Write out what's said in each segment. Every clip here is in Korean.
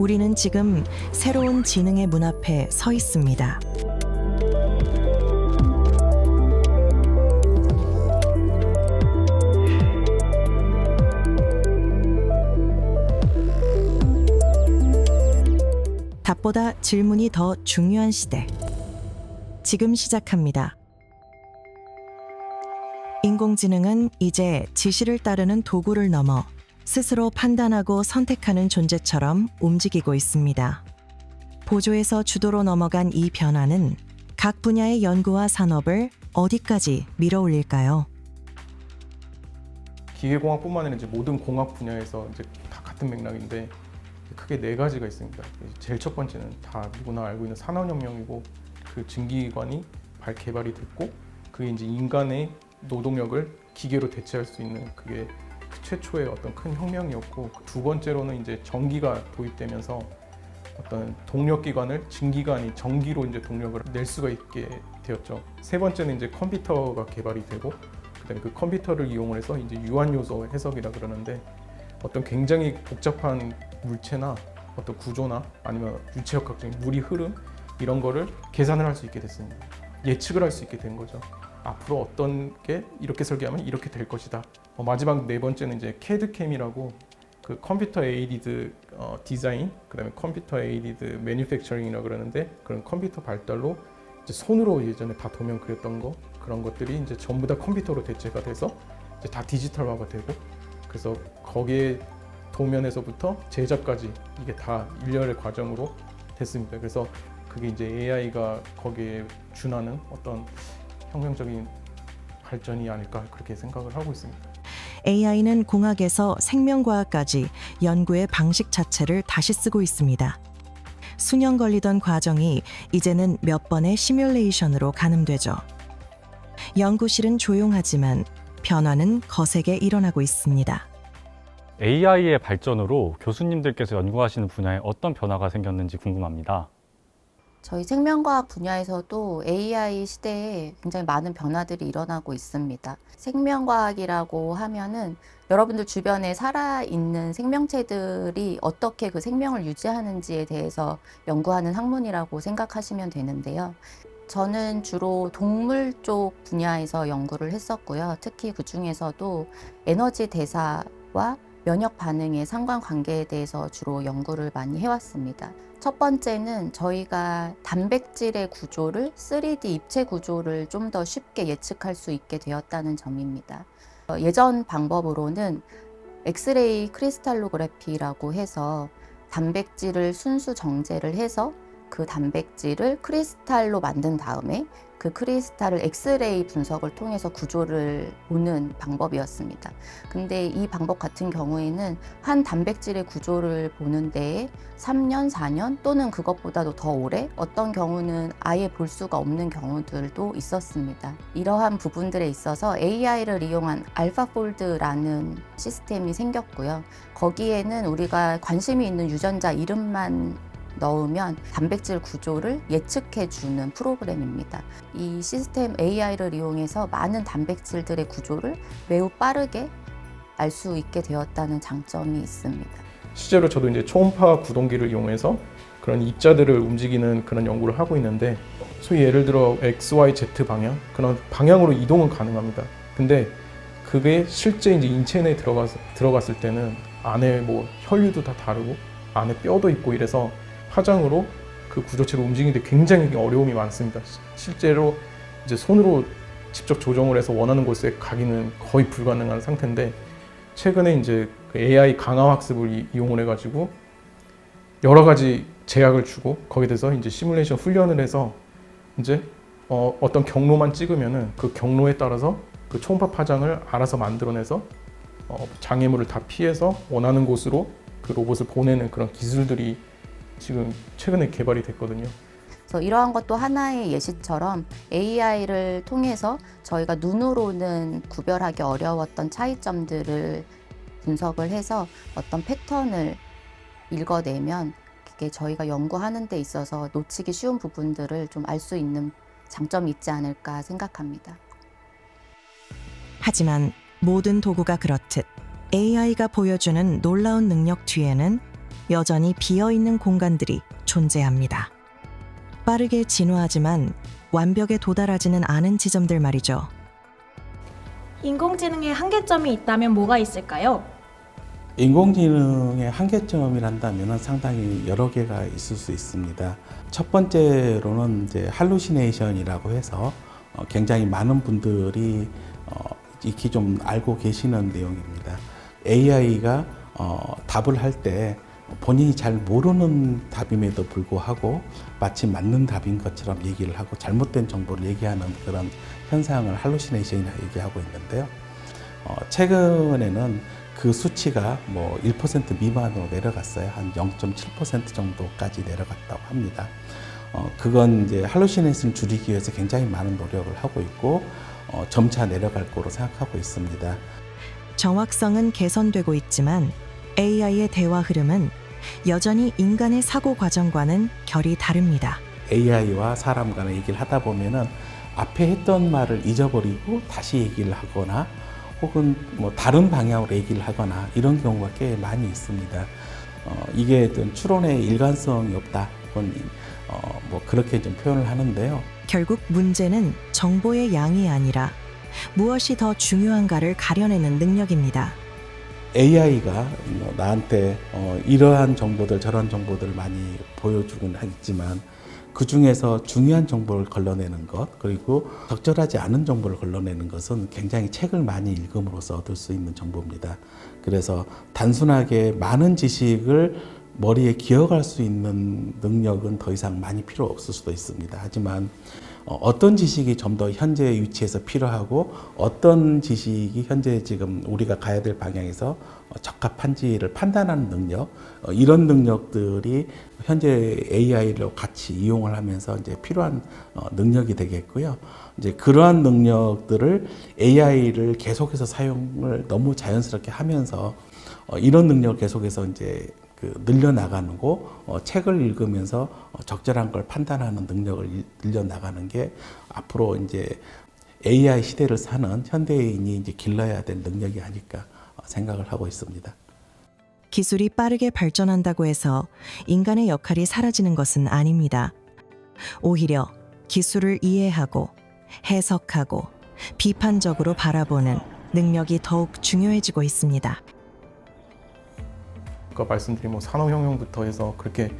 우리는 지금 새로운 지능의 문 앞에 서 있습니다. 답보다 질문이 더 중요한 시대. 지금 시작합니다. 인공지능은 이제 지시를 따르는 도구를 넘어 스스로 판단하고 선택하는 존재처럼 움직이고 있습니다. 보조에서 주도로 넘어간 이 변화는 각 분야의 연구와 산업을 어디까지 밀어올릴까요? 기계공학뿐만 아니라 이제 모든 공학 분야에서 이제 다 같은 맥락인데 크게 네 가지가 있습니다. 제일 첫 번째는 다 누구나 알고 있는 산업혁명이고, 그 증기기관이 개발이 됐고, 그게 이제 인간의 노동력을 기계로 대체할 수 있는 그게 최초의 어떤 큰 혁명이었고, 두 번째로는 이제 전기가 도입되면서 어떤 동력기관을 증기가 아닌 전기로 이제 동력을 낼 수가 있게 되었죠. 세 번째는 이제 컴퓨터가 개발이 되고, 그다음에 그 컴퓨터를 이용해서 이제 유한 요소 해석이라 그러는데, 어떤 굉장히 복잡한 물체나 어떤 구조나 아니면 유체역학적인 물의 흐름 이런 거를 계산을 할 수 있게 됐습니다. 예측을 할 수 있게 된 거죠. 앞으로 어떤 게 이렇게 설계하면 이렇게 될 것이다. 마지막 네 번째는 이제 CAD/CAM이라고 그 컴퓨터 에이디드 디자인, 그다음에 컴퓨터 에이디드 매니팩처링이라고 그러는데, 그런 컴퓨터 발달로 이제 손으로 예전에 다 도면 그렸던 거, 그런 것들이 이제 전부 다 컴퓨터로 대체가 돼서 이제 다 디지털화가 되고, 그래서 거기에 도면에서부터 제작까지 이게 다 일련의 과정으로 됐습니다. 그래서 그게 이제 AI가 거기에 준하는 어떤 혁명적인 발전이 아닐까 그렇게 생각을 하고 있습니다. AI는 공학에서 생명과학까지 연구의 방식 자체를 다시 쓰고 있습니다. 수년 걸리던 과정이 이제는 몇 번의 시뮬레이션으로 가늠되죠. 연구실은 조용하지만 변화는 거세게 일어나고 있습니다. AI의 발전으로 교수님들께서 연구하시는 분야에 어떤 변화가 생겼는지 궁금합니다. 저희 생명과학 분야에서도 AI 시대에 굉장히 많은 변화들이 일어나고 있습니다. 생명과학이라고 하면은 여러분들 주변에 살아있는 생명체들이 어떻게 그 생명을 유지하는지에 대해서 연구하는 학문이라고 생각하시면 되는데요. 저는 주로 동물 쪽 분야에서 연구를 했었고요. 특히 그 중에서도 에너지 대사와 면역 반응의 상관관계에 대해서 주로 연구를 많이 해왔습니다. 첫 번째는 저희가 단백질의 구조를 3D 입체 구조를 좀 더 쉽게 예측할 수 있게 되었다는 점입니다. 예전 방법으로는 엑스레이 크리스탈로그래피라고 해서 단백질을 순수 정제를 해서 그 단백질을 크리스탈로 만든 다음에 그 크리스탈을 엑스레이 분석을 통해서 구조를 보는 방법이었습니다. 근데 이 방법 같은 경우에는 한 단백질의 구조를 보는 데에 3년, 4년 또는 그것보다도 더 오래, 어떤 경우는 아예 볼 수가 없는 경우들도 있었습니다. 이러한 부분들에 있어서 AI를 이용한 알파폴드라는 시스템이 생겼고요. 거기에는 우리가 관심이 있는 유전자 이름만 넣으면 단백질 구조를 예측해주는 프로그램입니다. 이 시스템 AI를 이용해서 많은 단백질들의 구조를 매우 빠르게 알 수 있게 되었다는 장점이 있습니다. 실제로 저도 이제 초음파 구동기를 이용해서 그런 입자들을 움직이는 그런 연구를 하고 있는데, 소위 예를 들어 X, Y, Z 방향, 그런 방향으로 이동은 가능합니다. 근데 그게 실제 이제 인체 내에 들어갔을 때는 안에 뭐 혈류도 다 다르고 안에 뼈도 있고 이래서 화장으로 그 구조체를 움직이는데 굉장히 어려움이 많습니다. 실제로 이제 손으로 직접 조정을 해서 원하는 곳에 가기는 거의 불가능한 상태인데, 최근에 이제 그 AI 강화 학습을 이용을 해가지고 여러 가지 제약을 주고 거기에 대해서 이제 시뮬레이션 훈련을 해서 이제 어떤 경로만 찍으면은 그 경로에 따라서 그 초음파 파장을 알아서 만들어내서 장애물을 다 피해서 원하는 곳으로 그 로봇을 보내는 그런 기술들이 지금 최근에 개발이 됐거든요. 그래서 이러한 것도 하나의 예시처럼 AI를 통해서 저희가 눈으로는 구별하기 어려웠던 차이점들을 분석을 해서 어떤 패턴을 읽어내면 그게 저희가 연구하는 데 있어서 놓치기 쉬운 부분들을 좀 알 수 있는 장점이 있지 않을까 생각합니다. 하지만 모든 도구가 그렇듯 AI가 보여주는 놀라운 능력 뒤에는 여전히 비어있는 공간들이 존재합니다. 빠르게 진화하지만 완벽에 도달하지는 않은 지점들 말이죠. 인공지능의 한계점이 있다면 뭐가 있을까요? 인공지능의 한계점이란다면 상당히 여러 개가 있을 수 있습니다. 첫 번째로는 이제 할루시네이션이라고 해서 굉장히 많은 분들이 익히 좀 알고 계시는 내용입니다. AI가 답을 할 때 본인이 잘 모르는 답임에도 불구하고 마치 맞는 답인 것처럼 얘기를 하고 잘못된 정보를 얘기하는 그런 현상을 할루시네이션이라고 얘기하고 있는데요. 최근에는 그 수치가 뭐 1% 미만으로 내려갔어요. 한 0.7% 정도까지 내려갔다고 합니다. 그건 이제 할루시네이션을 줄이기 위해서 굉장히 많은 노력을 하고 있고 점차 내려갈 거로 생각하고 있습니다. 정확성은 개선되고 있지만 AI의 대화 흐름은 여전히 인간의 사고 과정과는 결이 다릅니다. AI와 사람 간의 얘기를 하다 보면은 앞에 했던 말을 잊어버리고 다시 얘기를 하거나 혹은 뭐 다른 방향으로 얘기를 하거나 이런 경우가 꽤 많이 있습니다. 이게 어떤 추론의 일관성이 없다. 혹은 뭐 그렇게 좀 표현을 하는데요. 결국 문제는 정보의 양이 아니라 무엇이 더 중요한가를 가려내는 능력입니다. AI가 나한테 이러한 정보들 저런 정보들을 많이 보여주곤 하겠지만 그 중에서 중요한 정보를 걸러내는 것 그리고 적절하지 않은 정보를 걸러내는 것은 굉장히 책을 많이 읽음으로써 얻을 수 있는 정보입니다. 그래서 단순하게 많은 지식을 머리에 기억할 수 있는 능력은 더 이상 많이 필요 없을 수도 있습니다. 하지만 어떤 지식이 좀 더 현재 위치에서 필요하고 어떤 지식이 현재 지금 우리가 가야 될 방향에서 적합한지를 판단하는 능력 이런 능력들이 현재 AI로 같이 이용을 하면서 이제 필요한 능력이 되겠고요. 이제 그러한 능력들을 AI를 계속해서 사용을 너무 자연스럽게 하면서 이런 능력을 계속해서 이제 늘려나가는 거, 책을 읽으면서 적절한 걸 판단하는 능력을 늘려나가는 게 앞으로 이제 AI 시대를 사는 현대인이 이제 길러야 될 능력이 아닐까 생각을 하고 있습니다. 기술이 빠르게 발전한다고 해서 인간의 역할이 사라지는 것은 아닙니다. 오히려 기술을 이해하고 해석하고 비판적으로 바라보는 능력이 더욱 중요해지고 있습니다. 아까 말씀드린 뭐 산업혁명부터 해서 그렇게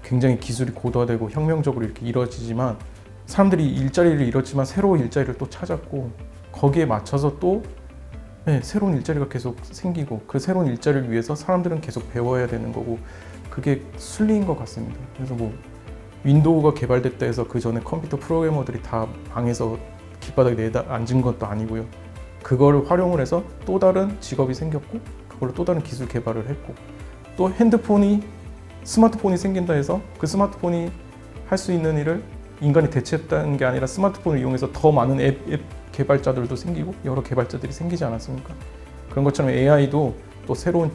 굉장히 기술이 고도화되고 혁명적으로 이렇게 이루어지지만 사람들이 일자리를 잃었지만 새로운 일자리를 또 찾았고 거기에 맞춰서 또 새로운 일자리가 계속 생기고 그 새로운 일자리를 위해서 사람들은 계속 배워야 되는 거고 그게 순리인 것 같습니다. 그래서 뭐 윈도우가 개발됐다 해서 그 전에 컴퓨터 프로그래머들이 다 방에서 길바닥에 내다 앉은 것도 아니고요. 그걸 활용을 해서 또 다른 직업이 생겼고 그걸로 또 다른 기술 개발을 했고 또 스마트폰이 생긴다 해서 그 스마트폰이 할 수 있는 일을 인간이 대체했다는 게 아니라 스마트폰을 이용해서 더 많은 앱 개발자들도 생기고 여러 개발자들이 생기지 않았습니까? 그런 것처럼 AI도 또 새로운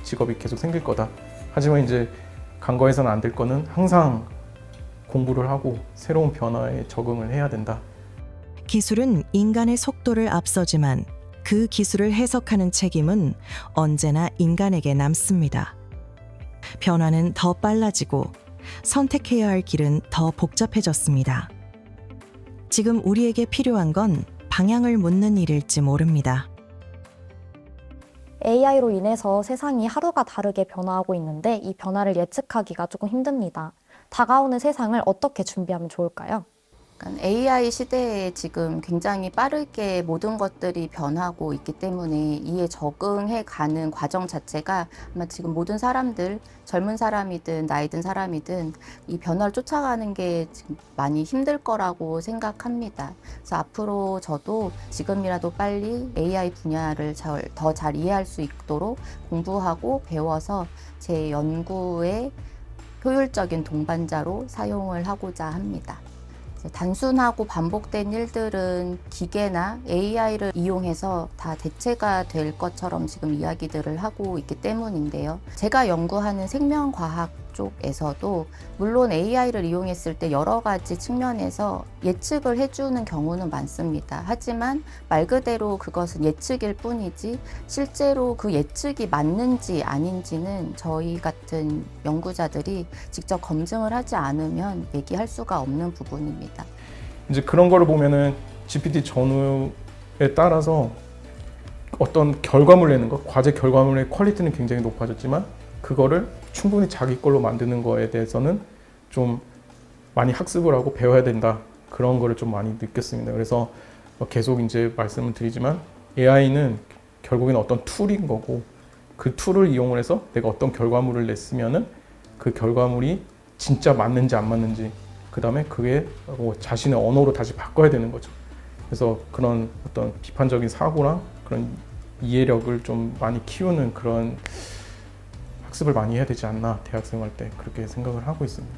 직업이 계속 생길 거다. 하지만 이제 간과해서는 안 될 거는 항상 공부를 하고 새로운 변화에 적응을 해야 된다. 기술은 인간의 속도를 앞서지만 그 기술을 해석하는 책임은 언제나 인간에게 남습니다. 변화는 더 빨라지고 선택해야 할 길은 더 복잡해졌습니다. 지금 우리에게 필요한 건 방향을 묻는 일일지 모릅니다. AI로 인해서 세상이 하루가 다르게 변화하고 있는데 이 변화를 예측하기가 조금 힘듭니다. 다가오는 세상을 어떻게 준비하면 좋을까요? AI 시대에 지금 굉장히 빠르게 모든 것들이 변하고 있기 때문에 이에 적응해 가는 과정 자체가 아마 지금 모든 사람들, 젊은 사람이든 나이 든 사람이든 이 변화를 쫓아가는 게 지금 많이 힘들 거라고 생각합니다. 그래서 앞으로 저도 지금이라도 빨리 AI 분야를 더 잘 이해할 수 있도록 공부하고 배워서 제 연구의 효율적인 동반자로 사용을 하고자 합니다. 단순하고 반복된 일들은 기계나 AI를 이용해서 다 대체가 될 것처럼 지금 이야기들을 하고 있기 때문인데요. 제가 연구하는 생명과학 쪽에서도 물론 AI를 이용했을 때 여러 가지 측면에서 예측을 해주는 경우는 많습니다. 하지만 말 그대로 그것은 예측일 뿐이지 실제로 그 예측이 맞는지 아닌지는 저희 같은 연구자들이 직접 검증을 하지 않으면 얘기할 수가 없는 부분입니다. 이제 그런 거를 보면은 GPT 전후에 따라서 어떤 결과물 내는 것, 과제 결과물의 퀄리티는 굉장히 높아졌지만 그거를 충분히 자기 걸로 만드는 거에 대해서는 좀 많이 학습을 하고 배워야 된다. 그런 거를 좀 많이 느꼈습니다. 그래서 계속 이제 말씀을 드리지만 AI는 결국에는 어떤 툴인 거고 그 툴을 이용을 해서 내가 어떤 결과물을 냈으면은 그 결과물이 진짜 맞는지 안 맞는지 그 다음에 그게 자신의 언어로 다시 바꿔야 되는 거죠. 그래서 그런 어떤 비판적인 사고랑 그런 이해력을 좀 많이 키우는 그런 학습을 많이 해야 되지 않나 대학생활 때 그렇게 생각을 하고 있습니다.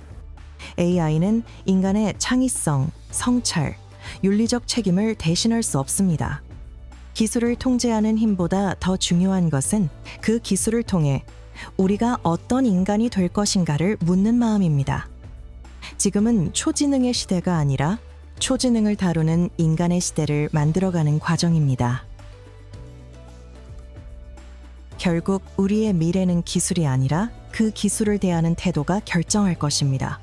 AI는 인간의 창의성, 성찰, 윤리적 책임을 대신할 수 없습니다. 기술을 통제하는 힘보다 더 중요한 것은 그 기술을 통해 우리가 어떤 인간이 될 것인가를 묻는 마음입니다. 지금은 초지능의 시대가 아니라 초지능을 다루는 인간의 시대를 만들어가는 과정입니다. 결국 우리의 미래는 기술이 아니라 그 기술을 대하는 태도가 결정할 것입니다.